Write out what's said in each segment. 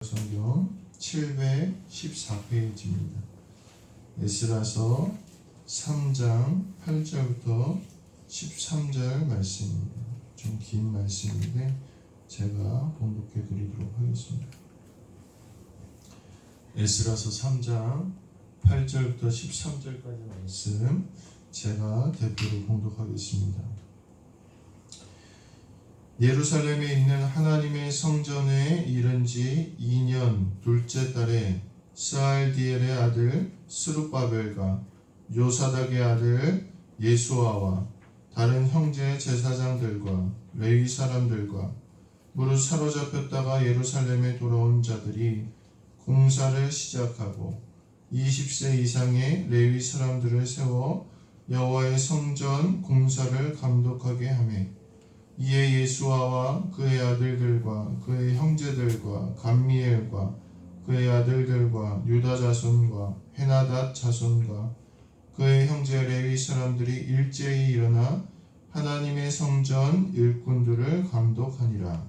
성경 714페이지입니다. 에스라서 3장 8절부터 13절 말씀입니다. 좀 긴 말씀인데 제가 봉독해 드리도록 하겠습니다. 에스라서 3장 8절부터 13절까지 말씀 제가 대표로 봉독하겠습니다. 예루살렘에 있는 하나님의 성전에 이른 지 2년 둘째 달에 스알디엘의 아들 스룹바벨과 요사닥의 아들 예수아와 다른 형제 제사장들과 레위 사람들과 무릇 사로잡혔다가 예루살렘에 돌아온 자들이 공사를 시작하고 20세 이상의 레위 사람들을 세워 여호와의 성전 공사를 감독하게 하며 이에 예수아와 그의 아들들과 그의 형제들과 감미엘과 그의 아들들과 유다 자손과 헤나닷 자손과 그의 형제 레위 사람들이 일제히 일어나 하나님의 성전 일꾼들을 감독하니라.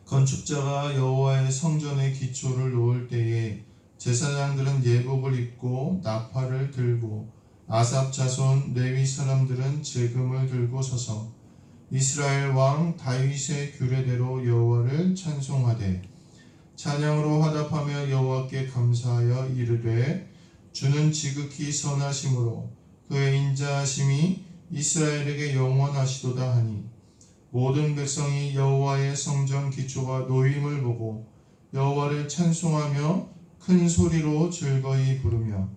건축자가 여호와의 성전의 기초를 놓을 때에 제사장들은 예복을 입고 나팔을 들고 아삽 자손 레위 사람들은 제금을 들고 서서 이스라엘 왕 다윗의 규례대로 여호와를 찬송하되 찬양으로 화답하며 여호와께 감사하여 이르되 주는 지극히 선하심으로 그의 인자하심이 이스라엘에게 영원하시도다 하니 모든 백성이 여호와의 성전 기초가 놓임을 보고 여호와를 찬송하며 큰 소리로 즐거이 부르며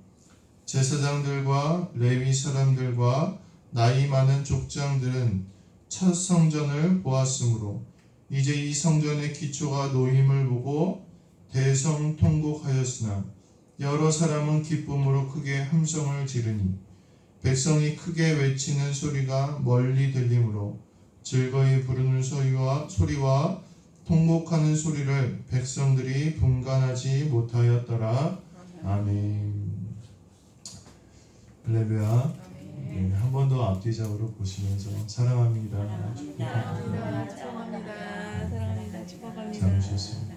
제사장들과 레위 사람들과 나이 많은 족장들은 첫 성전을 보았으므로 이제 이 성전의 기초가 놓임을 보고 대성통곡하였으나 여러 사람은 기쁨으로 크게 함성을 지르니 백성이 크게 외치는 소리가 멀리 들리므로 즐거이 부르는 소리와 통곡하는 소리를 백성들이 분간하지 못하였더라. 아멘. 할렐루야. 네, 한 번 더 앞뒤적으로 보시면서 사랑합니다. 축복합니다. 사랑합니다. 축복합니다. 잘 오셨습니다.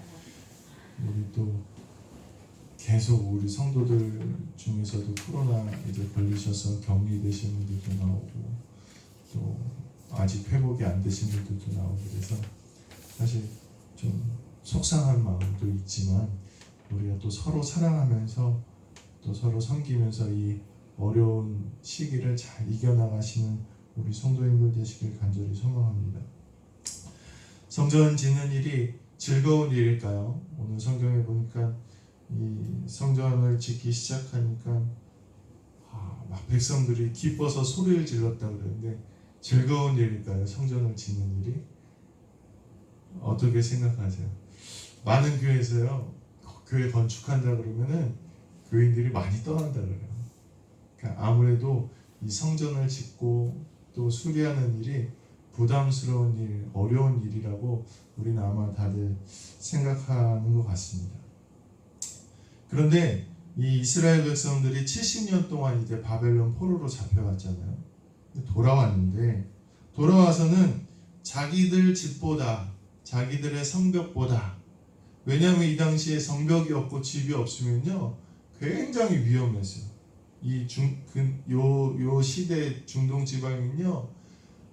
우리 또 계속 우리 성도들 중에서도 코로나 이제 걸리셔서 격리되신 분들도 나오고 또 아직 회복이 안 되신 분들도 나오고 그래서 사실 좀 속상한 마음도 있지만 우리가 또 서로 사랑하면서 또 서로 섬기면서 이 어려운 시기를 잘 이겨나가시는 우리 성도님들 되시길 간절히 소망합니다. 성전 짓는 일이 즐거운 일일까요? 오늘 성경에 보니까 이 성전을 짓기 시작하니까 막 백성들이 기뻐서 소리를 질렀다 그러는데 즐거운 일일까요? 성전을 짓는 일이? 어떻게 생각하세요? 많은 교회에서요, 교회 건축한다 그러면은 교인들이 많이 떠난다 그래요. 그러니까 아무래도 이 성전을 짓고 또 수리하는 일이 부담스러운 일, 어려운 일이라고 우리는 아마 다들 생각하는 것 같습니다. 그런데 이 이스라엘 백성들이 70년 동안 이제 바벨론 포로로 잡혀갔잖아요. 돌아왔는데 돌아와서는 자기들 집보다 자기들의 성벽보다, 왜냐하면 이 당시에 성벽이 없고 집이 없으면요 굉장히 위험했어요. 요 시대 중동 지방은요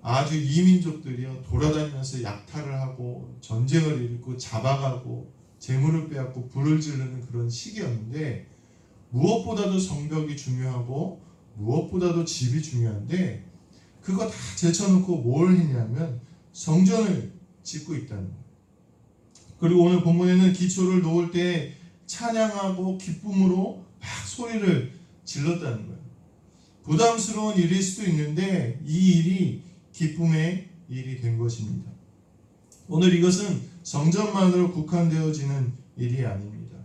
아주 이민족들이요 돌아다니면서 약탈을 하고 전쟁을 일으키고 잡아가고 재물을 빼앗고 불을 지르는 그런 시기였는데 무엇보다도 성벽이 중요하고 무엇보다도 집이 중요한데 그거 다 제쳐놓고 뭘 했냐면 성전을 짓고 있다는 거예요. 그리고 오늘 본문에는 기초를 놓을 때 찬양하고 기쁨으로 막 소리를 질렀다는 거예요. 부담스러운 일일 수도 있는데 이 일이 기쁨의 일이 된 것입니다. 오늘 이것은 성전만으로 국한되어지는 일이 아닙니다.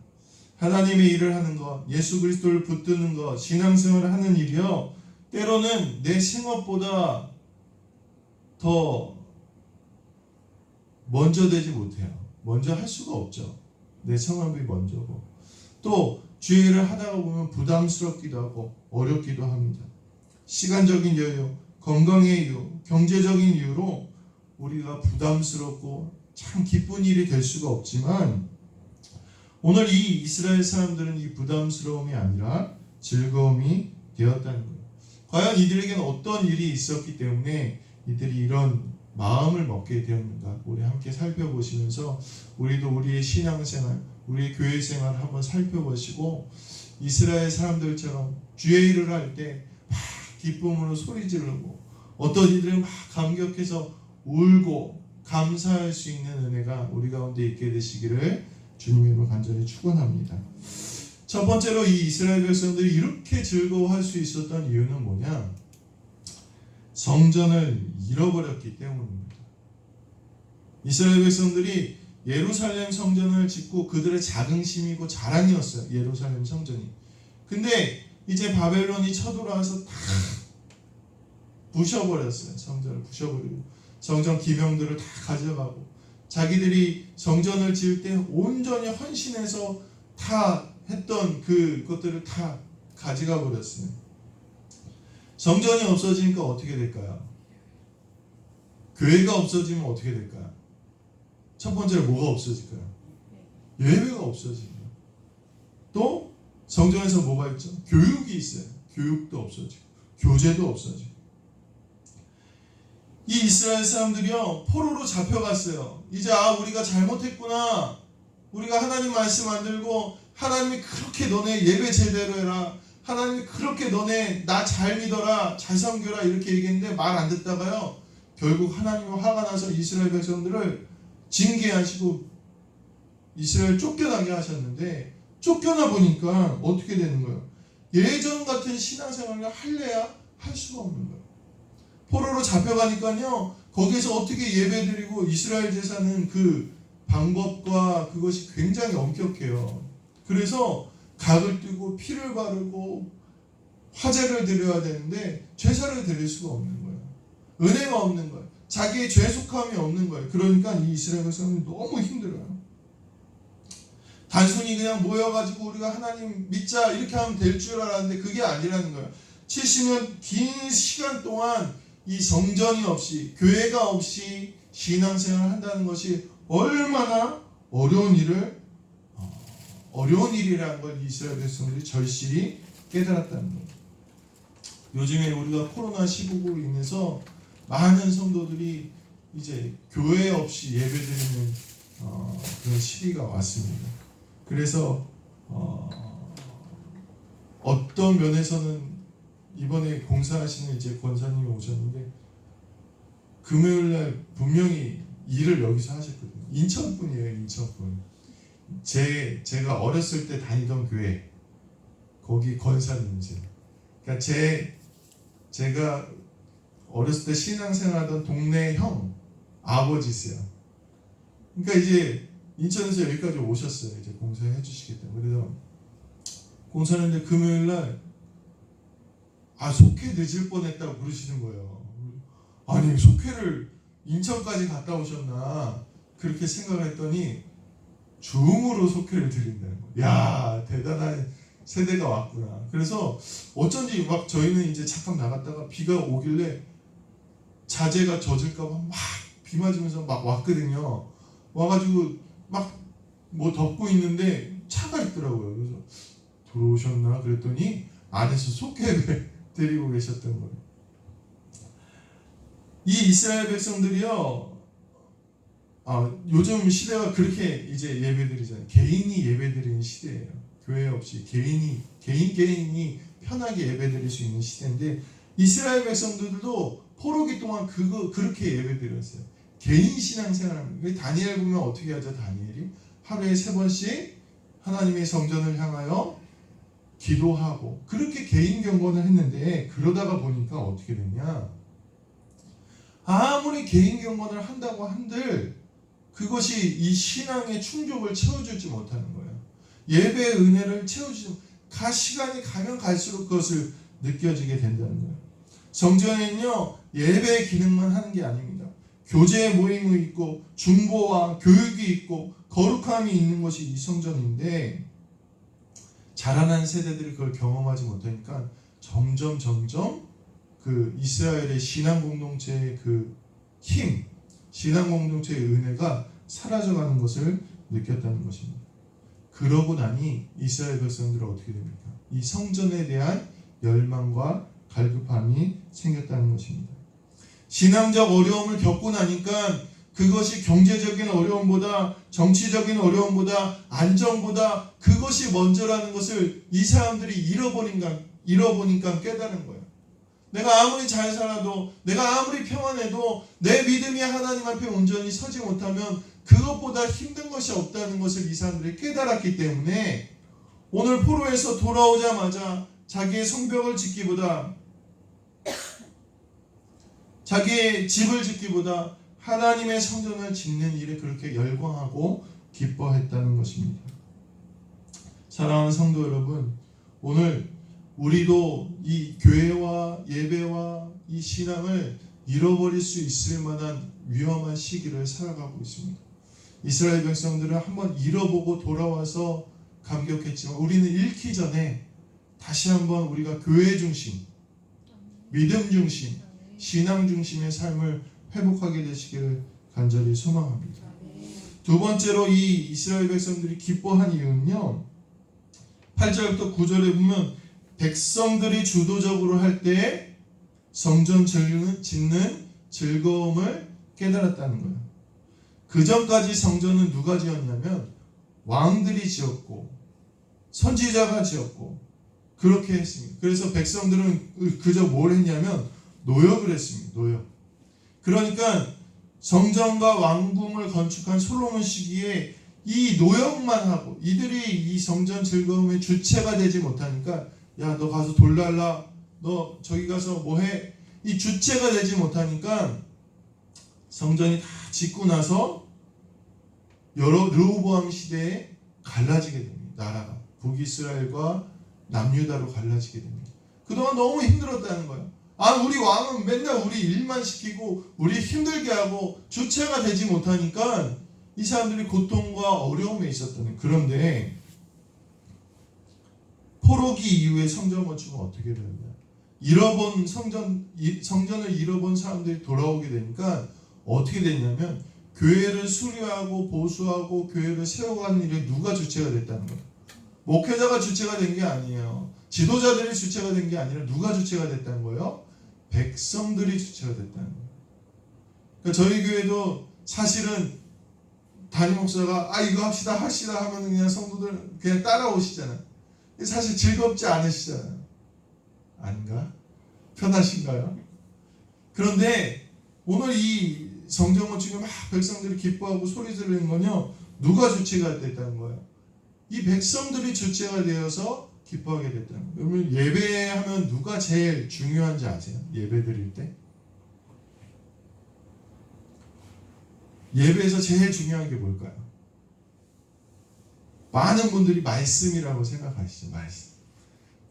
하나님의 일을 하는 것, 예수 그리스도를 붙드는 것, 신앙생활을 하는 일이요 때로는 내 생업보다 더 먼저 되지 못해요. 먼저 할 수가 없죠. 내 생업이 먼저고 또 주의 일을 하다가 보면 부담스럽기도 하고 어렵기도 합니다. 시간적인 여유, 건강의 이유, 경제적인 이유로 우리가 부담스럽고 참 기쁜 일이 될 수가 없지만 오늘 이 이스라엘 사람들은 이 부담스러움이 아니라 즐거움이 되었다는 거예요. 과연 이들에게는 어떤 일이 있었기 때문에 이들이 이런 마음을 먹게 되었는가? 우리 함께 살펴보시면서 우리도 우리의 신앙생활, 우리의 교회 생활을 한번 살펴보시고 이스라엘 사람들처럼 주의 일을 할 때 막 기쁨으로 소리 지르고 어떤 이들은 막 감격해서 울고 감사할 수 있는 은혜가 우리 가운데 있게 되시기를 주님의 이름으로 간절히 축원합니다. 첫 번째로 이 이스라엘 백성들이 이렇게 즐거워할 수 있었던 이유는 뭐냐? 성전을 잃어버렸기 때문입니다. 이스라엘 백성들이 예루살렘 성전을 짓고 그들의 자긍심이고 자랑이었어요. 예루살렘 성전이. 근데 이제 바벨론이 쳐들어와서 다 부셔버렸어요. 성전을 부셔버리고 성전 기명들을 다 가져가고 자기들이 성전을 지을 때 온전히 헌신해서 다 했던 그것들을 다 가져가 버렸어요. 성전이 없어지니까 어떻게 될까요? 교회가 없어지면 어떻게 될까요? 첫 번째로 뭐가 없어질까요? 예배가 없어집니다. 또 성전에서 뭐가 있죠? 교육이 있어요. 교육도 없어지고 교제도 없어지고. 이 이스라엘 사람들이요 포로로 잡혀갔어요. 이제 우리가 잘못했구나. 우리가 하나님 말씀 안 들고 하나님이 그렇게 너네 예배 제대로 해라. 하나님이 그렇게 너네 나 잘 믿어라. 잘 섬겨라. 이렇게 얘기했는데 말 안 듣다가요. 결국 하나님이 화가 나서 이스라엘 백성들을 징계하시고 이스라엘 쫓겨나게 하셨는데 쫓겨나 보니까 어떻게 되는 거예요? 예전 같은 신앙생활을 할래야 할 수가 없는 거예요. 포로로 잡혀가니까요. 거기에서 어떻게 예배드리고 이스라엘 제사는 그 방법과 그것이 굉장히 엄격해요. 그래서 각을 뜨고 피를 바르고 화제를 드려야 되는데 제사를 드릴 수가 없는 거예요. 은혜가 없는 거예요. 자기의 죄속함이 없는 거예요. 그러니까 이 이스라엘 백성이 너무 힘들어요. 단순히 그냥 모여가지고 우리가 하나님 믿자 이렇게 하면 될 줄 알았는데 그게 아니라는 거예요. 70년 긴 시간 동안 이 성전이 없이 교회가 없이 신앙생활을 한다는 것이 얼마나 어려운 일이라는 걸 이스라엘 백성들이 절실히 깨달았다는 거예요. 요즘에 우리가 코로나19로 인해서 많은 성도들이 이제 교회 없이 예배드리는 그런 시기가 왔습니다. 그래서 어떤 면에서는 이번에 공사하시는 이제 권사님이 오셨는데 금요일날 분명히 일을 여기서 하셨거든요. 인천 분이에요. 인천 분. 제가 어렸을 때 다니던 교회 거기 권사님이세요. 그러니까 제가 어렸을 때 신앙생활하던 동네 형 아버지세요. 그러니까 이제 인천에서 여기까지 오셨어요. 이제 공사해 주시겠다. 그래서 공사하는데 금요일날 속회 늦을 뻔했다고 그러시는 거예요. 아니 속회를 인천까지 갔다 오셨나 그렇게 생각을 했더니 줌으로 속회를 드린다는 거예요. 야 대단한 세대가 왔구나. 그래서 어쩐지 막 저희는 이제 잠깐 나갔다가 비가 오길래 자재가 젖을까봐 막 비 맞으면서 막 왔거든요. 와가지고 막 뭐 덮고 있는데 차가 있더라고요. 그래서 들어오셨나 그랬더니 안에서 속회를 드리고 계셨던 거예요. 이 이스라엘 백성들이요. 요즘 시대가 그렇게 이제 예배드리잖아요. 개인이 예배드리는 시대예요. 교회 없이 개인이 편하게 예배드릴 수 있는 시대인데 이스라엘 백성들도 포로기 동안 그렇게 예배드렸어요. 개인 신앙생활합니다. 다니엘 보면 어떻게 하죠? 다니엘이 하루에 3번씩 하나님의 성전을 향하여 기도하고 그렇게 개인 경건을 했는데 그러다가 보니까 어떻게 됐냐? 아무리 개인 경건을 한다고 한들 그것이 이 신앙의 충족을 채워주지 못하는 거예요. 예배의 은혜를 채워주지 시간이 가면 갈수록 그것을 느껴지게 된다는 거예요. 성전에는요 예배의 기능만 하는 게 아닙니다. 교제의 모임이 있고 중보와 교육이 있고 거룩함이 있는 것이 이 성전인데 자라난 세대들이 그걸 경험하지 못하니까 점점 그 이스라엘의 신앙 공동체의 그 힘, 신앙 공동체의 은혜가 사라져가는 것을 느꼈다는 것입니다. 그러고 나니 이스라엘 백성들은 어떻게 됩니까? 이 성전에 대한 열망과 갈급함이 생겼다는 것입니다. 신앙적 어려움을 겪고 나니까 그것이 경제적인 어려움보다, 정치적인 어려움보다, 안정보다 그것이 먼저라는 것을 이 사람들이 잃어보니까 깨달은 거예요. 내가 아무리 잘 살아도, 내가 아무리 평안해도 내 믿음이 하나님 앞에 온전히 서지 못하면 그것보다 힘든 것이 없다는 것을 이 사람들이 깨달았기 때문에 오늘 포로에서 돌아오자마자 자기의 성벽을 짓기보다, 자기의 집을 짓기보다 하나님의 성전을 짓는 일에 그렇게 열광하고 기뻐했다는 것입니다. 사랑하는 성도 여러분, 오늘 우리도 이 교회와 예배와 이 신앙을 잃어버릴 수 있을 만한 위험한 시기를 살아가고 있습니다. 이스라엘 백성들은 한번 잃어보고 돌아와서 감격했지만 우리는 잃기 전에 다시 한번 우리가 교회 중심, 믿음 중심, 신앙 중심의 삶을 회복하게 되시기를 간절히 소망합니다. 두 번째로 이 이스라엘 백성들이 기뻐한 이유는요, 8절부터 9절에 보면 백성들이 주도적으로 할 때 성전 짓는 즐거움을 깨달았다는 거예요. 그 전까지 성전은 누가 지었냐면 왕들이 지었고 선지자가 지었고 그렇게 했습니다. 그래서 백성들은 그저 뭘 했냐면 노역을 했습니다. 노역. 그러니까 성전과 왕궁을 건축한 솔로몬 시기에 이 노역만 하고 이들이 이 성전 즐거움의 주체가 되지 못하니까 야, 너 가서 돌 달라, 너 저기 가서 뭐해, 이 주체가 되지 못하니까 성전이 다 짓고 나서 르호보암 시대에 갈라지게 됩니다. 나라가 북이스라엘과 남유다로 갈라지게 됩니다. 그동안 너무 힘들었다는 거예요. 우리 왕은 맨날 우리 일만 시키고 우리 힘들게 하고 주체가 되지 못하니까 이 사람들이 고통과 어려움에 있었다는. 그런데 포로기 이후에 성전 건축은 어떻게 되느냐? 잃어본 성전을 잃어본 사람들이 돌아오게 되니까 어떻게 됐냐면 교회를 수리하고 보수하고 교회를 세워가는 일에 누가 주체가 됐다는 거예요. 목회자가 주체가 된 게 아니에요. 지도자들이 주체가 된 게 아니라 누가 주체가 됐다는 거예요? 백성들이 주체가 됐다는 거예요. 그러니까 저희 교회도 사실은 담임 목사가 이거 합시다 하면 그냥 성도들 그냥 따라오시잖아요. 사실 즐겁지 않으시잖아요. 아닌가? 편하신가요? 그런데 오늘 이 성전 건축에 막 백성들이 기뻐하고 소리 지르는 건요, 누가 주체가 됐다는 거예요? 이 백성들이 주체가 되어서 기뻐하게 됐다는 거예요. 여러분, 예배하면 누가 제일 중요한지 아세요? 예배 드릴 때? 예배에서 제일 중요한 게 뭘까요? 많은 분들이 말씀이라고 생각하시죠. 말씀.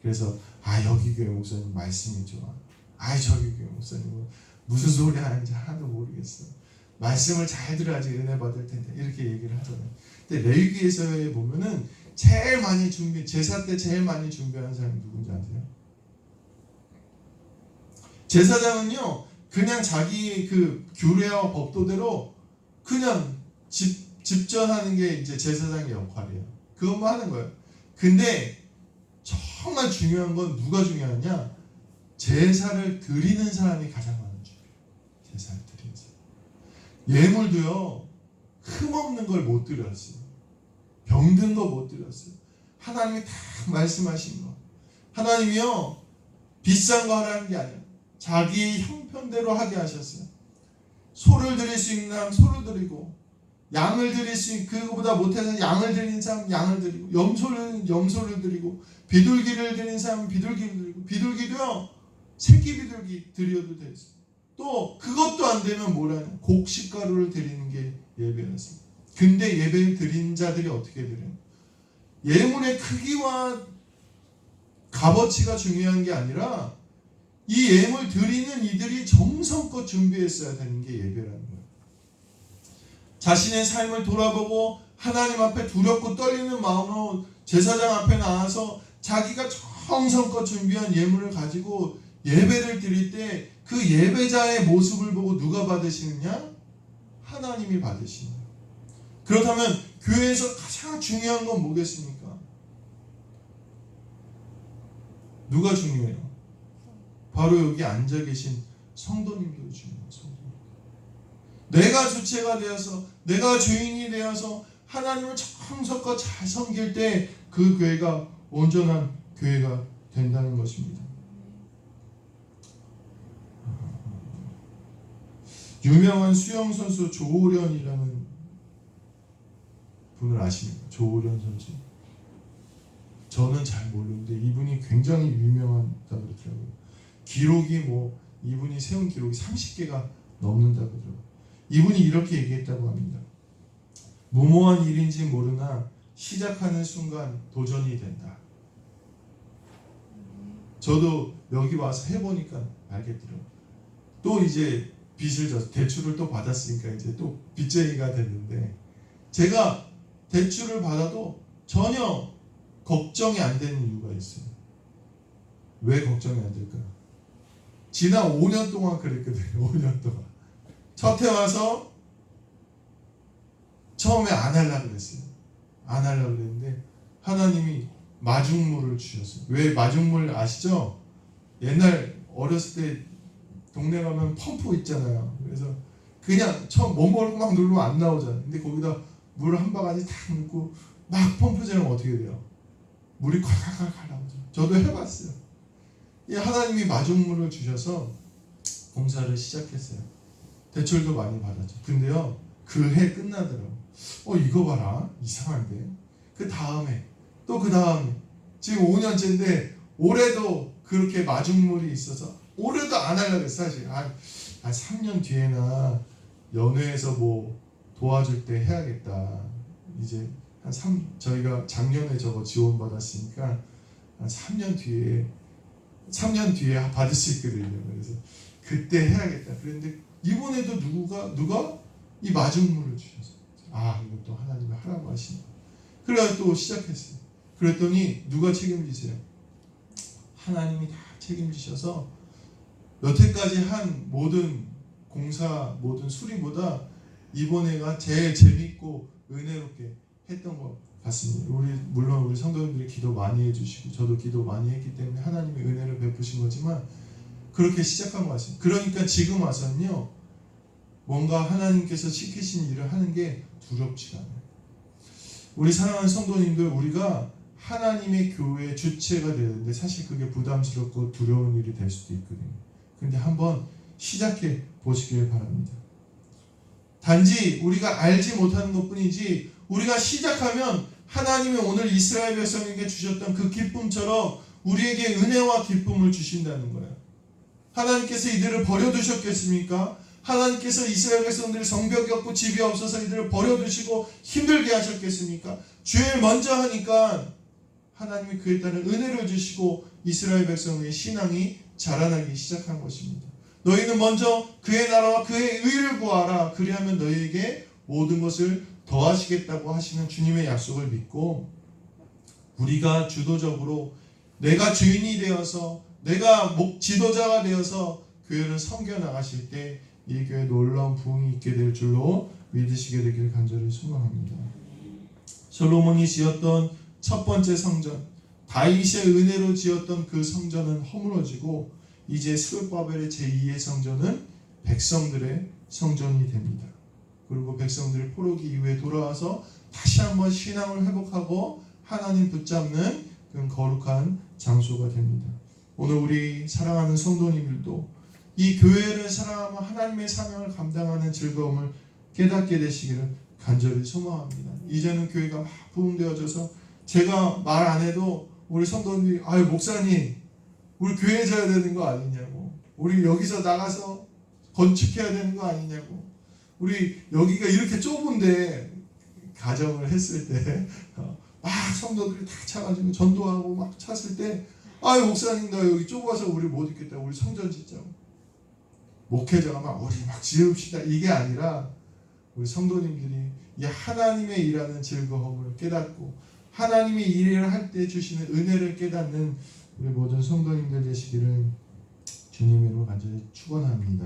그래서 여기 교회 목사님 말씀이 좋아. 저기 교회 목사님은 무슨 소리 하는지 하나도 모르겠어. 말씀을 잘 들어야지 은혜 받을 텐데 이렇게 얘기를 하잖아요. 근데 레위기에서에 보면은 제일 많이 제사 때 제일 많이 준비하는 사람이 누군지 아세요? 제사장은요, 그냥 자기 그 규례와 법도대로 그냥 집전하는 게 이제 제사장의 역할이에요. 그것만 하는 거예요. 근데 정말 중요한 건 누가 중요하냐? 제사를 드리는 사람이 가장 많은 중이에요. 제사를 드리는 사람. 예물도요, 흠없는 걸 못 드렸어요. 병든 거 못 드렸어요. 하나님이 다 말씀하신 거. 하나님이요, 비싼 거 하라는 게 아니에요. 자기 형편대로 하게 하셨어요. 소를 드릴 수 있는 사람 소를 드리고, 양을 드릴 수 있는, 그거보다 못해서 양을 드리는 사람 양을 드리고, 염소를 드리고, 비둘기를 드리는 사람은 비둘기를 드리고, 비둘기도요, 새끼 비둘기 드려도 돼요. 또 그것도 안 되면 뭐라냐? 곡식가루를 드리는 게 예배였습니다. 근데 예배를 드린 자들이 어떻게 드려요? 예물의 크기와 값어치가 중요한 게 아니라 이 예물 드리는 이들이 정성껏 준비했어야 되는 게 예배라는 거예요. 자신의 삶을 돌아보고 하나님 앞에 두렵고 떨리는 마음으로 제사장 앞에 나와서 자기가 정성껏 준비한 예물을 가지고 예배를 드릴 때 그 예배자의 모습을 보고 누가 받으시느냐? 하나님이 받으시는 거예요. 그렇다면 교회에서 가장 중요한 건 뭐겠습니까? 누가 중요해요? 바로 여기 앉아 계신 성도님들이 중요해요. 성도님. 내가 주체가 되어서, 내가 주인이 되어서 하나님을 정성껏 잘 섬길 때 그 교회가 온전한 교회가 된다는 것입니다. 유명한 수영 선수 조호련이라는 분을 아십니까? 조호련 선수. 저는 잘 모르는데 이분이 굉장히 유명하다고 그러더라고요. 기록이 이분이 세운 기록이 30개가 넘는다고 그러더라고요. 이분이 이렇게 얘기했다고 합니다. 무모한 일인지 모르나 시작하는 순간 도전이 된다. 저도 여기 와서 해보니까 알겠더라고요. 또 이제 대출을 또 받았으니까 이제 또 빚쟁이가 됐는데, 제가 대출을 받아도 전혀 걱정이 안 되는 이유가 있어요. 왜 걱정이 안 될까요? 지난 5년 동안 그랬거든요. 5년 동안. 첫 해 와서 처음에 안 하려고 그랬어요. 안 하려고 그랬는데 하나님이 마중물을 주셨어요. 왜 마중물 아시죠? 옛날 어렸을 때 동네 가면 펌프 있잖아요. 그래서 그냥 처음 몸으로 막 누르면 안 나오잖아요. 근데 거기다 물 한 바가지 탁 넣고 막 펌프질하면 어떻게 돼요? 물이 콸콸콸 나오죠. 저도 해봤어요. 이 하나님이 마중물을 주셔서 공사를 시작했어요. 대출도 많이 받았죠. 근데요, 그 해 끝나더라고요. 이거 봐라, 이상한데. 그 다음에 또 그 다음에 지금 5년째인데 올해도 그렇게 마중물이 있어서 올해도 안 하려고 했어. 사실 한 3년 뒤에나 연회에서 도와줄 때 해야겠다. 이제 저희가 작년에 저거 지원받았으니까 한 3년 뒤에 받을 수 있거든요. 그래서 그때 해야겠다. 그런데 이번에도 누가 이 마중물을 주셔서 이것도 하나님이 하라고 하시네. 그래서 또 시작했어요. 그랬더니 누가 책임지세요? 하나님이 다 책임지셔서 여태까지 한 모든 공사, 모든 수리보다 이번에가 제일 재밌고 은혜롭게 했던 것 같습니다. 물론 우리 성도님들이 기도 많이 해주시고 저도 기도 많이 했기 때문에 하나님의 은혜를 베푸신 거지만 그렇게 시작한 것 같습니다. 그러니까 지금 와서는요, 뭔가 하나님께서 시키신 일을 하는 게 두렵지가 않아요. 우리 사랑하는 성도님들, 우리가 하나님의 교회의 주체가 되는데 사실 그게 부담스럽고 두려운 일이 될 수도 있거든요. 근데 한번 시작해 보시길 바랍니다. 단지 우리가 알지 못하는 것뿐이지 우리가 시작하면 하나님이 오늘 이스라엘 백성에게 주셨던 그 기쁨처럼 우리에게 은혜와 기쁨을 주신다는 거예요. 하나님께서 이들을 버려두셨겠습니까? 하나님께서 이스라엘 백성들이 성벽이 없고 집이 없어서 이들을 버려두시고 힘들게 하셨겠습니까? 죄를 먼저 하니까 하나님이 그에 따른 은혜를 주시고 이스라엘 백성의 신앙이 자라나기 시작한 것입니다. 너희는 먼저 그의 나라와 그의 의를 구하라. 그리하면 너희에게 모든 것을 더하시겠다고 하시는 주님의 약속을 믿고 우리가 주도적으로 내가 주인이 되어서 내가 지도자가 되어서 교회를 섬겨 나가실 때 이 교회에 놀라운 부흥이 있게 될 줄로 믿으시게 되기를 간절히 소망합니다. 솔로몬이 지었던 첫 번째 성전, 다윗의 은혜로 지었던 그 성전은 허물어지고 이제 스룹바벨의 제2의 성전은 백성들의 성전이 됩니다. 그리고 백성들이 포로기 이후에 돌아와서 다시 한번 신앙을 회복하고 하나님 붙잡는 그런 거룩한 장소가 됩니다. 오늘 우리 사랑하는 성도님들도 이 교회를 사랑하며 하나님의 사명을 감당하는 즐거움을 깨닫게 되시기를 간절히 소망합니다. 이제는 교회가 막 부흥되어져서 제가 말 안 해도 우리 성도님들이 목사님 우리 교회 져야 되는 거 아니냐고, 우리 여기서 나가서 건축해야 되는 거 아니냐고, 우리 여기가 이렇게 좁은데 가정을 했을 때 막 성도들이 다 차가지고 전도하고 막 찼을 때 목사님 나 여기 좁아서 우리 못 있겠다, 우리 성전 짓자고, 목회자가 막 우리 막 지읍시다 이게 아니라 우리 성도님들이 이 하나님의 일하는 즐거움을 깨닫고 하나님의 일을 할 때 주시는 은혜를 깨닫는 우리 모든 성도님들 되시기를 주님으로 간절히 축원합니다.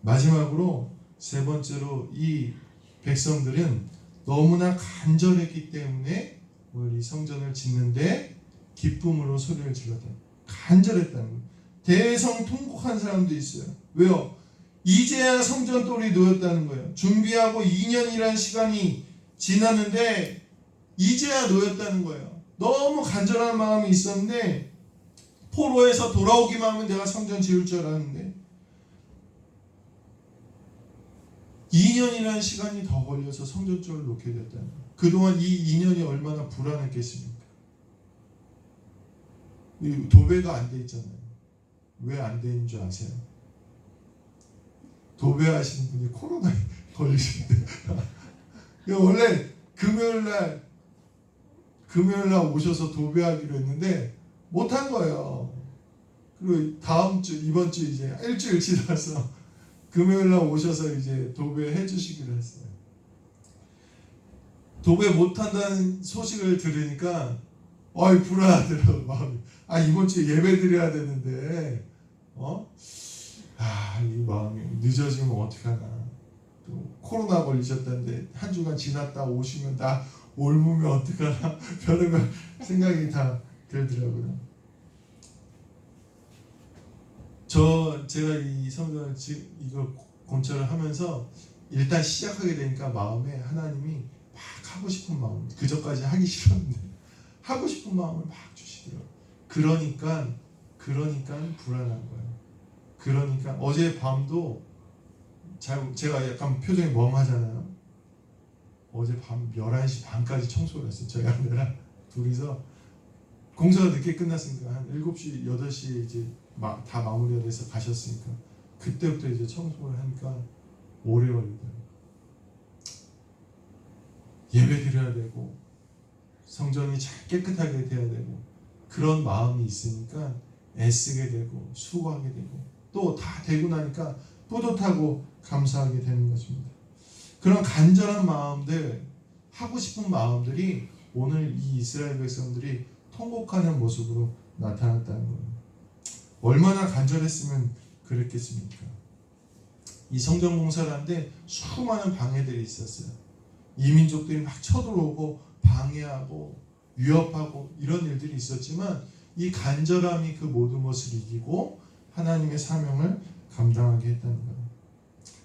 마지막으로 세 번째로 이 백성들은 너무나 간절했기 때문에 오늘 이 성전을 짓는데 기쁨으로 소리를 질렀다. 간절했다는 거예요. 대성통곡한 사람도 있어요. 왜요? 이제야 성전 돌이 놓였다는 거예요. 준비하고 2년이라는 시간이 지났는데 이제야 놓였다는 거예요. 너무 간절한 마음이 있었는데 포로에서 돌아오기만 하면 내가 성전 지을 줄 알았는데 2년이라는 시간이 더 걸려서 성전줄을 놓게 됐다는 거예요. 그동안 이 2년이 얼마나 불안했겠습니까? 이 도배가 안 돼 있잖아요. 왜 안 되는 줄 아세요? 도배하시는 분이 코로나에 걸리셨대요. 원래 금요일날 오셔서 도배하기로 했는데 못한 거예요. 그리고 다음 주, 이번 주 이제 일주일 지나서 금요일날 오셔서 이제 도배해 주시기로 했어요. 도배 못한다는 소식을 들으니까 불안하더라고요, 마음이. 이번 주에 예배 드려야 되는데 이 마음이 늦어지면 어떡하나. 또 코로나 걸리셨다는데 한 주간 지났다 오시면 나 옮으면 어떡하나. 별의별 생각이 다 들더라고요. 제가 이 성전을 이거 건축을 하면서 일단 시작하게 되니까 마음에 하나님이 막 하고 싶은 마음, 그전까지 하기 싫었는데 하고 싶은 마음을 막 주시더라고요. 그러니까 불안한 거예요. 그러니까 어제 밤도 제가 약간 표정이 멍하잖아요. 어제 밤 11시 반까지 청소를 했어요. 저희 아내랑 둘이서. 공사가 늦게 끝났으니까 한 7시, 8시에 이제 다 마무리가 돼서 가셨으니까 그때부터 이제 청소를 하니까 오래 걸리더라고요. 예배 드려야 되고 성전이 잘 깨끗하게 돼야 되고 그런 마음이 있으니까 애쓰게 되고 수고하게 되고 또 다 되고 나니까 뿌듯하고 감사하게 되는 것입니다. 그런 간절한 마음들, 하고 싶은 마음들이 오늘 이 이스라엘 백성들이 통곡하는 모습으로 나타났다는 거예요. 얼마나 간절했으면 그랬겠습니까? 이 성전 공사를 하는데 수많은 방해들이 있었어요. 이민족들이 막 쳐들어오고 방해하고 위협하고 이런 일들이 있었지만 이 간절함이 그 모든 것을 이기고 하나님의 사명을 감당하게 했다는 거예요.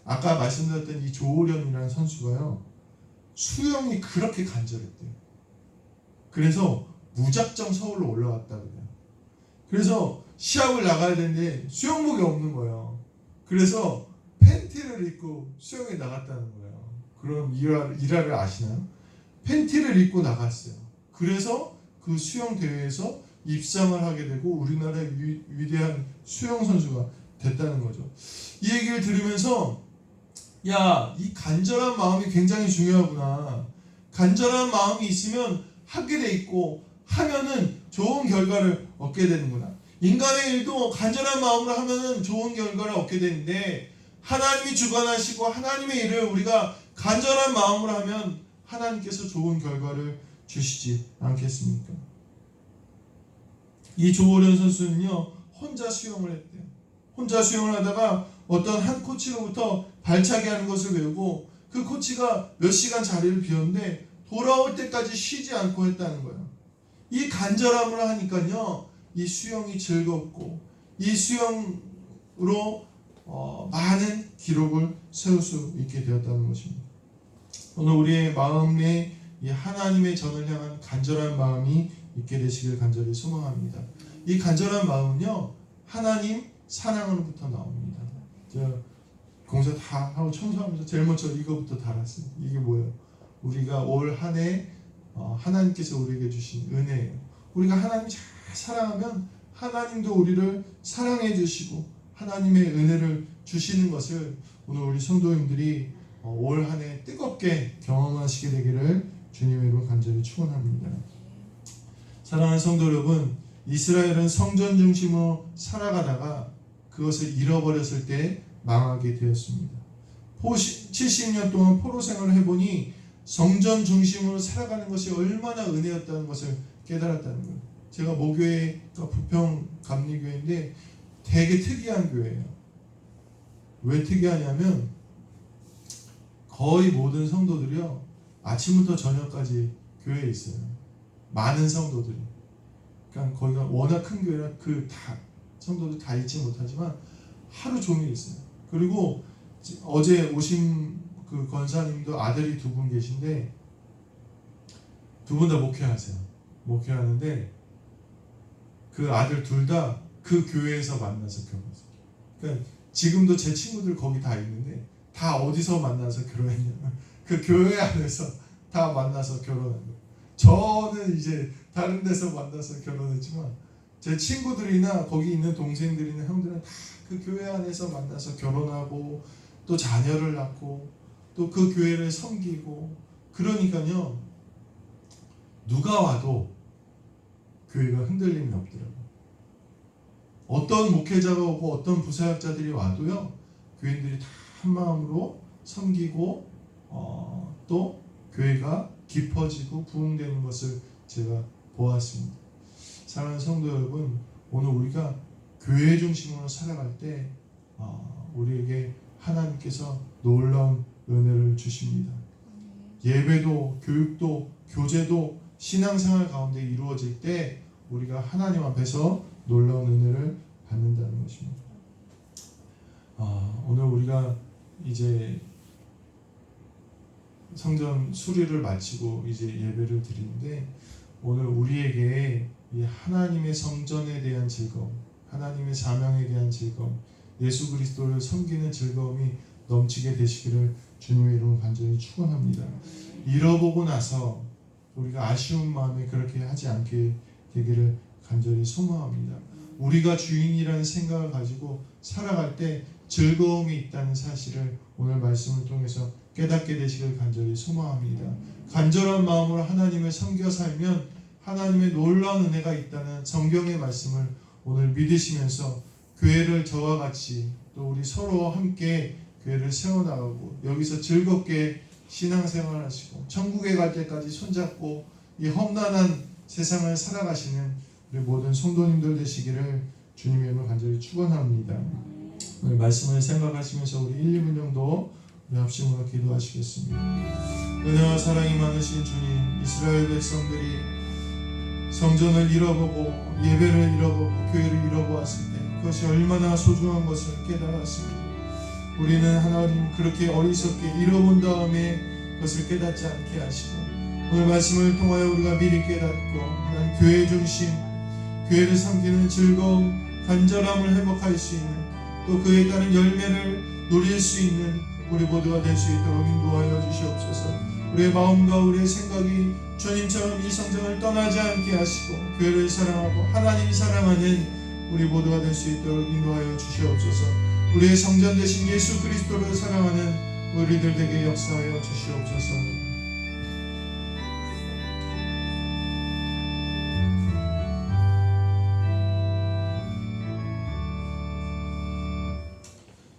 아까 말씀드렸던 이 조오련이라는 선수가요, 수영이 그렇게 간절했대요. 그래서 무작정 서울로 올라갔다 그래요. 그래서 시합을 나가야 되는데 수영복이 없는 거예요. 그래서 팬티를 입고 수영에 나갔다는 거예요. 그럼 일화를 아시나요? 팬티를 입고 나갔어요. 그래서 그 수영 대회에서 입상을 하게 되고 우리나라의 위대한 수영 선수가 됐다는 거죠. 이 얘기를 들으면서 이 간절한 마음이 굉장히 중요하구나. 간절한 마음이 있으면 하게 돼 있고 하면은 좋은 결과를 얻게 되는구나. 인간의 일도 간절한 마음으로 하면은 좋은 결과를 얻게 되는데 하나님이 주관하시고 하나님의 일을 우리가 간절한 마음으로 하면 하나님께서 좋은 결과를 주시지 않겠습니까? 이 조오련 선수는요, 혼자 수영을 했대요. 혼자 수영을 하다가 어떤 한 코치로부터 발차기 하는 것을 배우고 그 코치가 몇 시간 자리를 비웠는데 돌아올 때까지 쉬지 않고 했다는 거예요. 이 간절함을 하니까요, 이 수영이 즐겁고 이 수영으로 많은 기록을 세울 수 있게 되었다는 것입니다. 오늘 우리의 마음에 이 하나님의 전을 향한 간절한 마음이 있게 되시길 간절히 소망합니다. 이 간절한 마음은요, 하나님 사랑으로부터 나옵니다. 제가 공사 다 하고 청소하면서 제일 먼저 이거부터 달았어요. 이게 뭐예요? 우리가 올 한 해 하나님께서 우리에게 주신 은혜예요. 우리가 하나님 잘 사랑하면 하나님도 우리를 사랑해 주시고 하나님의 은혜를 주시는 것을 오늘 우리 성도님들이 올 한 해 뜨겁게 경험하시게 되기를 주님의 이름으로 간절히 축원합니다. 사랑하는 성도 여러분, 이스라엘은 성전 중심으로 살아가다가 그것을 잃어버렸을 때 망하게 되었습니다. 70년 동안 포로 생활을 해보니 성전 중심으로 살아가는 것이 얼마나 은혜였다는 것을 깨달았다는 거예요. 제가 모교회가 부평 감리교회인데 되게 특이한 교회예요. 왜 특이하냐면 거의 모든 성도들이요, 아침부터 저녁까지 교회에 있어요. 많은 성도들이. 그러니까 거기가 워낙 큰 교회라 성도들 다 있지 못하지만 하루 종일 있어요. 그리고 어제 오신 그 권사님도 아들이 2분 계신데 2분 다 목회하세요. 목회하는데 그 아들 둘 다 그 교회에서 만나서 결혼했어요. 그러니까 지금도 제 친구들 거기 다 있는데 다 어디서 만나서 결혼했냐면 그 교회 안에서 다 만나서 결혼한 거예요. 저는 이제 다른 데서 만나서 결혼했지만 제 친구들이나 거기 있는 동생들이나 형들은 다 그 교회 안에서 만나서 결혼하고 또 자녀를 낳고 또 그 교회를 섬기고 그러니까요 누가 와도 교회가 흔들림이 없더라고요. 어떤 목회자가 오고 어떤 부사역자들이 와도요 교인들이 다 한마음으로 섬기고 또 교회가 깊어지고 부흥되는 것을 제가 보았습니다. 사랑하는 성도 여러분, 오늘 우리가 교회 중심으로 살아갈 때 우리에게 하나님께서 놀라운 은혜를 주십니다. 예배도 교육도 교제도 신앙생활 가운데 이루어질 때 우리가 하나님 앞에서 놀라운 은혜를 받는다는 것입니다. 오늘 우리가 이제 성전 수리를 마치고 이제 예배를 드리는데 오늘 우리에게 이 하나님의 성전에 대한 즐거움, 하나님의 사명에 대한 즐거움, 예수 그리스도를 섬기는 즐거움이 넘치게 되시기를 주님의 이름으로 간절히 축원합니다. 잃어보고 나서 우리가 아쉬운 마음에 그렇게 하지 않게 되기를 간절히 소망합니다. 우리가 주인이라는 생각을 가지고 살아갈 때 즐거움이 있다는 사실을 오늘 말씀을 통해서 깨닫게 되시길 간절히 소망합니다. 간절한 마음으로 하나님을 섬겨 살면 하나님의 놀라운 은혜가 있다는 성경의 말씀을 오늘 믿으시면서 교회를 저와 같이 또 우리 서로 함께 교회를 세워나가고 여기서 즐겁게 신앙생활 하시고 천국에 갈 때까지 손잡고 이 험난한 세상을 살아가시는 우리 모든 성도님들 되시기를 주님의 이름으로 간절히 축원합니다. 오늘 말씀을 생각하시면서 우리 1, 2분 정도 우리 합심으로 기도하시겠습니다. 은혜와 사랑이 많으신 주님, 이스라엘 백성들이 성전을 잃어보고 예배를 잃어보고 교회를 잃어보았을 때 그것이 얼마나 소중한 것을 깨달았습니다. 우리는 하나님 그렇게 어리석게 잃어본 다음에 그것을 깨닫지 않게 하시고 오늘 말씀을 통하여 우리가 미리 깨닫고 하나님 교회 중심, 교회를 섬기는 즐거움, 간절함을 회복할 수 있는 또 그에 따른 열매를 누릴 수 있는 우리 모두가 될 수 있도록 인도하여 주시옵소서. 우리의 마음과 우리의 생각이 주님처럼 이 성전을 떠나지 않게 하시고 교회를 사랑하고 하나님 사랑하는 우리 모두가 될 수 있도록 인도하여 주시옵소서. 우리의 성전 되신 예수 그리스도를 사랑하는 우리들에게 역사하여 주시옵소서.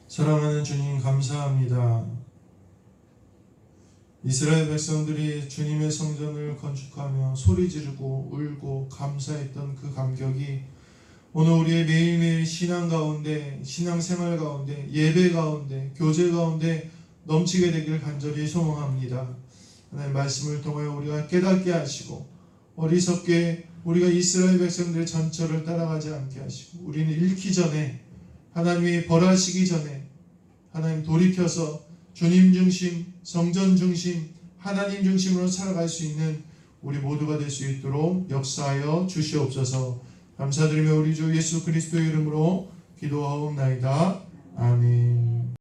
사랑하는 주님 감사합니다. 이스라엘 백성들이 주님의 성전을 건축하며 소리 지르고 울고 감사했던 그 감격이 오늘 우리의 매일매일 신앙 가운데, 신앙생활 가운데, 예배 가운데, 교제 가운데 넘치게 되기를 간절히 소망합니다. 하나님 말씀을 통하여 우리가 깨닫게 하시고 어리석게 우리가 이스라엘 백성들의 전철을 따라가지 않게 하시고 우리는 잃기 전에 하나님이 벌하시기 전에 하나님 돌이켜서 주님 중심, 성전 중심, 하나님 중심으로 살아갈 수 있는 우리 모두가 될 수 있도록 역사하여 주시옵소서. 감사드리며 우리 주 예수 그리스도의 이름으로 기도하옵나이다. 아멘.